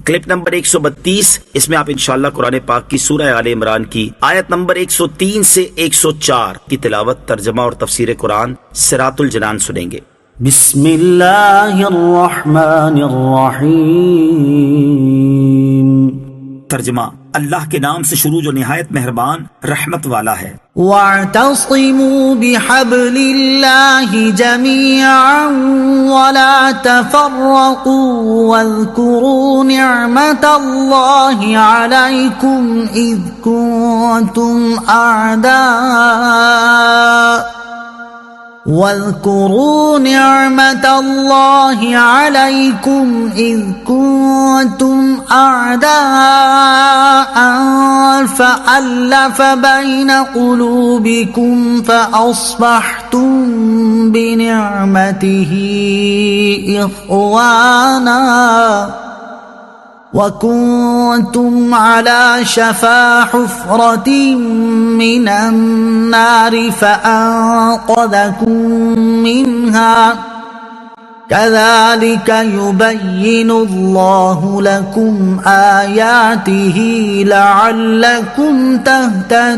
Clip number 132، اس میں آپ انشاءاللہ قرآن پاک کی سورہ آل عمران کی آیت نمبر 103 سے 104 کی تلاوت، ترجمہ اور تفسیر قرآن صراط الجنان سنیں گے۔ بسم اللہ الرحمن الرحیم۔ ترجمہ، اللہ کے نام سے شروع جو نہایت مہربان رحمت والا ہے۔ وَاعْتَصِمُوا بِحَبْلِ اللَّهِ جَمِيعًا وَلَا تَفَرَّقُوا وَاذْكُرُوا نِعْمَةَ اللَّهِ عَلَيْكُمْ إِذْ كُنتُمْ أَعْدَاءً فَأَلَّفَ بَيْنَ قُلُوبِكُمْ فَأَصْبَحْتُمْ بِنِعْمَتِهِ إِخْوَانًا وَكُنتُمْ عَلَى شَفَا حُفْرَةٍ مِّنَ النَّارِ فَأَنقَذَكُم مِّنْهَا كَذَلِكَ يُبَيِّنُ اللَّهُ لَكُمْ آيَاتِهِ لَعَلَّكُمْ تَهْتَدُونَ۔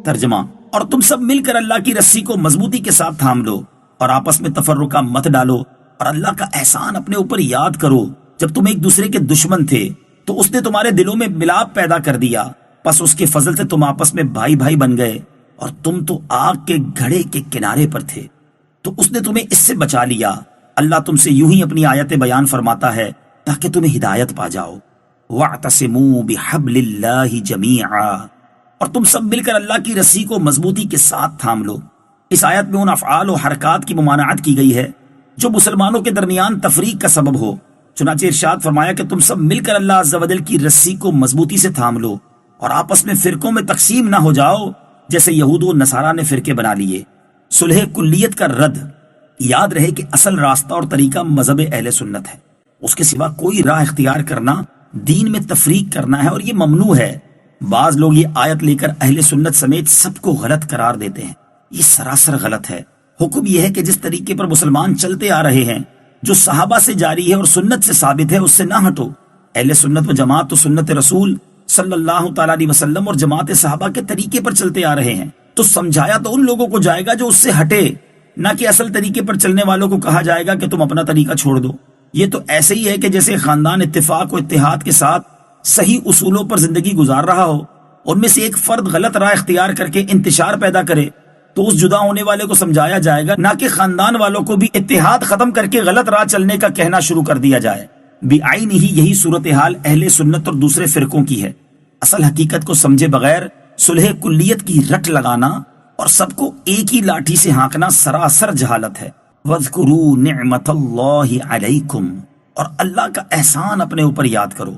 ترجمہ، اور تم سب مل کر اللہ کی رسی کو مضبوطی کے ساتھ تھام لو اور آپس میں تفرقہ مت ڈالو، اور اللہ کا احسان اپنے اوپر یاد کرو۔ جب تم ایک دوسرے کے دشمن تھے تو اس نے تمہارے دلوں میں ملاپ پیدا کر دیا، پس اس کے فضل سے تم آپس میں بھائی بھائی بن گئے، اور تم تو آگ کے گھڑے کے کنارے پر تھے تو اس نے تمہیں اس سے بچا لیا۔ اللہ تم سے یوں ہی اپنی آیتیں بیان فرماتا ہے تاکہ تمہیں ہدایت پا جاؤ۔ وَاعْتَصِمُوا بِحَبْلِ اللَّهِ جَمِيعًا، اور تم سب مل کر اللہ کی رسی کو مضبوطی کے ساتھ تھام لو۔ اس آیت میں ان افعال و حرکات کی ممانعت کی گئی ہے جو مسلمانوں کے درمیان تفریق کا سبب ہو۔ چنانچہ ارشاد فرمایا کہ تم سب مل کر اللہ عز و جل کی رسی کو مضبوطی سے تھام لو اور آپس میں فرقوں میں تقسیم نہ ہو جاؤ جیسے یہود و نصارہ نے فرقے بنا لیے۔ صلح کلیت کا رد، یاد رہے کہ اصل راستہ اور طریقہ مذہب اہل سنت ہے، اس کے سوا کوئی راہ اختیار کرنا دین میں تفریق کرنا ہے اور یہ ممنوع ہے۔ بعض لوگ یہ آیت لے کر اہل سنت سمیت سب کو غلط قرار دیتے ہیں، یہ سراسر غلط ہے۔ حکم یہ ہے کہ جس طریقے پر مسلمان چلتے آ رہے ہیں، جو صحابہ سے جاری ہے اور سنت سے ثابت ہے، اس سے نہ ہٹو۔ اہل سنت و جماعت تو سنت رسول صلی اللہ تعالیٰ علیہ وسلم اور جماعت صحابہ کے طریقے پر چلتے آ رہے ہیں، تو سمجھایا تو ان لوگوں کو جائے گا جو اس سے ہٹے، نہ کہ اصل طریقے پر چلنے والوں کو کہا جائے گا کہ تم اپنا طریقہ چھوڑ دو۔ یہ تو ایسے ہی ہے کہ جیسے خاندان اتفاق و اتحاد کے ساتھ صحیح اصولوں پر زندگی گزار رہا ہو، ان میں سے ایک فرد غلط راہ اختیار کر کے انتشار پیدا کرے تو اس جدا ہونے والے کو سمجھایا جائے گا، نہ کہ خاندان والوں کو بھی اتحاد ختم کر کے غلط راہ چلنے کا کہنا شروع کر دیا جائے۔ بعین ہی یہی صورتحال اہل سنت اور دوسرے فرقوں کی ہے۔ اصل حقیقت کو سمجھے بغیر صلح کلیت کی رٹ لگانا اور سب کو ایک ہی لاٹھی سے ہانکنا سراسر جہالت ہے۔ وَاذْكُرُوا نِعْمَةَ اللَّهِ عَلَيْكُمْ، اور اللہ کا احسان اپنے اوپر یاد کرو۔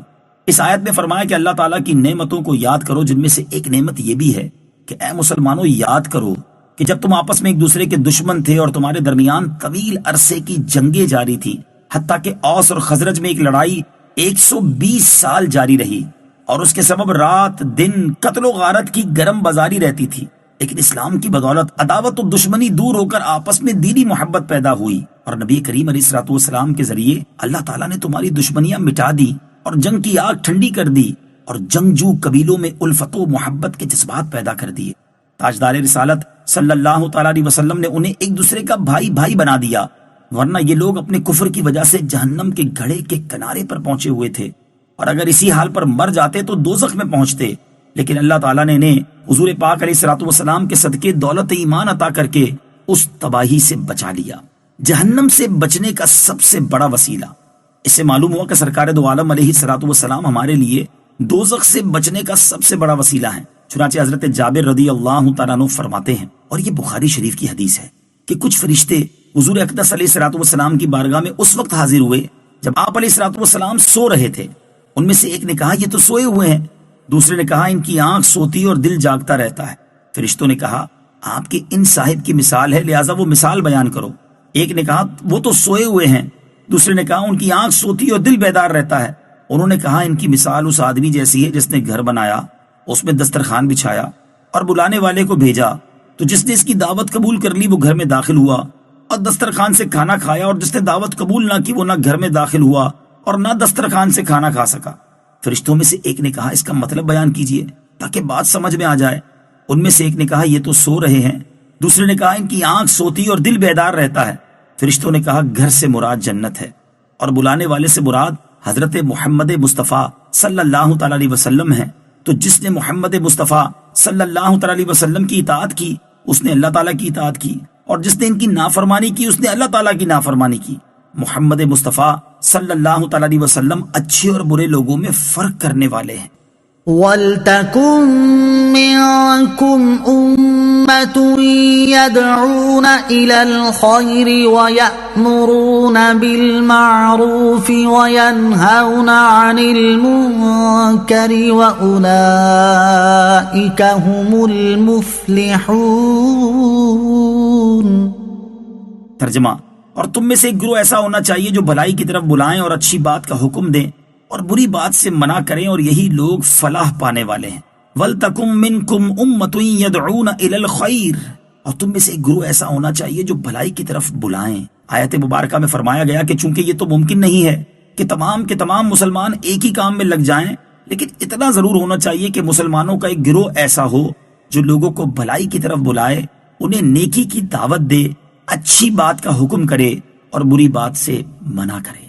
اس آیت میں فرمایا کہ اللہ تعالیٰ کی نعمتوں کو یاد کرو، جن میں سے ایک نعمت یہ بھی ہے کہ اے مسلمانوں یاد کرو کہ جب تم آپس میں ایک دوسرے کے دشمن تھے اور تمہارے درمیان طویل عرصے کی جنگیں جاری تھی، حتیٰ کہ اوس اور خزرج میں ایک لڑائی 120 سال جاری رہی اور اس کے سبب رات دن قتل و غارت کی گرم بازاری رہتی تھی، لیکن اسلام کی بدولت عداوت و دشمنی دور ہو کر آپس میں دینی محبت پیدا ہوئی، اور نبی کریم علیہ الصلوۃ والسلام کے ذریعے اللہ تعالیٰ نے تمہاری دشمنیاں مٹا دی اور جنگ کی آگ ٹھنڈی کر دی، اور جنگجو قبیلوں میں الفت و محبت کے جذبات پیدا کر دیے۔ تاجدار رسالت صلی اللہ تعالیٰ علیہ وسلم نے انہیں ایک دوسرے کا بھائی بھائی بنا دیا، ورنہ یہ لوگ اپنے کفر کی وجہ سے جہنم کے گھڑے کے کنارے پر پہنچے ہوئے تھے، اور اگر اسی حال پر مر جاتے تو دوزخ میں پہنچتے، لیکن اللہ تعالیٰ نے انہیں حضور پاک علیہ الصلوۃ والسلام کے صدقے دولت ایمان عطا کر کے اس تباہی سے بچا لیا۔ جہنم سے بچنے کا سب سے بڑا وسیلہ، اس سے معلوم ہوا کہ سرکار دو عالم علیہ الصلوۃ والسلام ہمارے لیے دوزخ سے بچنے کا سب سے بڑا وسیلہ ہے۔ چنانچہ حضرت جابر رضی اللہ تعالیٰ عنہ فرماتے ہیں، اور یہ بخاری شریف کی حدیث ہے، کہ کچھ فرشتے حضور اقدس علیہ الصلوۃ والسلام کی بارگاہ میں اس وقت حاضر ہوئے جب آپ علیہ الصلوۃ والسلام سو رہے تھے۔ ان میں سے ایک نے کہا یہ تو سوئے ہوئے ہیں، دوسرے نے کہا ان کی آنکھ سوتی اور دل جاگتا رہتا ہے۔ فرشتوں نے کہا آپ کے ان صاحب کی مثال ہے، لہٰذا وہ مثال بیان کرو۔ ایک نے کہا وہ تو سوئے ہوئے ہیں، دوسرے نے کہا ان کی آنکھ سوتی اور دل بیدار رہتا ہے۔ انہوں نے کہا ان کی مثال اس آدمی جیسی ہے جس نے گھر بنایا، اس میں دسترخوان بچھایا اور بلانے والے کو بھیجا، تو جس نے اس کی دعوت قبول کر لی وہ گھر میں داخل ہوا اور دسترخوان سے کھانا کھایا، اور جس نے دعوت قبول نہ کی وہ نہ گھر میں داخل ہوا اور نہ دسترخوان سے کھانا کھا سکا۔ فرشتوں میں سے ایک نے کہا اس کا مطلب بیان کیجئے تاکہ بات سمجھ میں آ جائے۔ ان میں سے ایک نے کہا یہ تو سو رہے ہیں، دوسرے نے کہا ان کی آنکھ سوتی اور دل بیدار رہتا ہے۔ فرشتوں نے کہا گھر سے مراد جنت ہے، اور بلانے والے سے مراد حضرت محمد مصطفیٰ صلی اللہ تعالی علیہ وسلم ہے۔ تو جس نے محمد مصطفیٰ صلی اللہ تعالی علیہ وسلم کی اطاعت کی اس نے اللہ تعالیٰ کی اطاعت کی، اور جس نے ان کی نافرمانی کی اس نے اللہ تعالیٰ کی نافرمانی کی۔ محمد مصطفیٰ صلی اللہ تعالی علیہ وسلم اچھے اور برے لوگوں میں فرق کرنے والے ہیں۔ وَلْتَكُن مِّنكُمْ أُمَّةٌ يَدْعُونَ إِلَى الْخَيْرِ وَيَأْمُرُونَ بِالْمَعْرُوفِ وَيَنْهَوْنَ عَنِ الْمُنكَرِ وَأُولَئِكَ هُمُ الْمُفْلِحُونَ۔ ترجمہ، اور تم میں سے ایک گروہ ایسا ہونا چاہیے جو بھلائی کی طرف بلائیں اور اچھی بات کا حکم دیں اور بری بات سے منع کریں، اور یہی لوگ فلاح پانے والے ہیں۔ وَلْتَكُن مِّنكُمْ أُمَّةٌ يَدْعُونَ إِلَى الْخَيْرِ، اور تم میں سے ایک گروہ ایسا ہونا چاہیے جو بھلائی کی طرف بلائیں۔ آیت مبارکہ میں فرمایا گیا کہ چونکہ یہ تو ممکن نہیں ہے کہ تمام کے تمام مسلمان ایک ہی کام میں لگ جائیں، لیکن اتنا ضرور ہونا چاہیے کہ مسلمانوں کا ایک گروہ ایسا ہو جو لوگوں کو بھلائی کی طرف بلائے، انہیں نیکی کی دعوت دے، اچھی بات کا حکم کرے اور بری بات سے منع کرے۔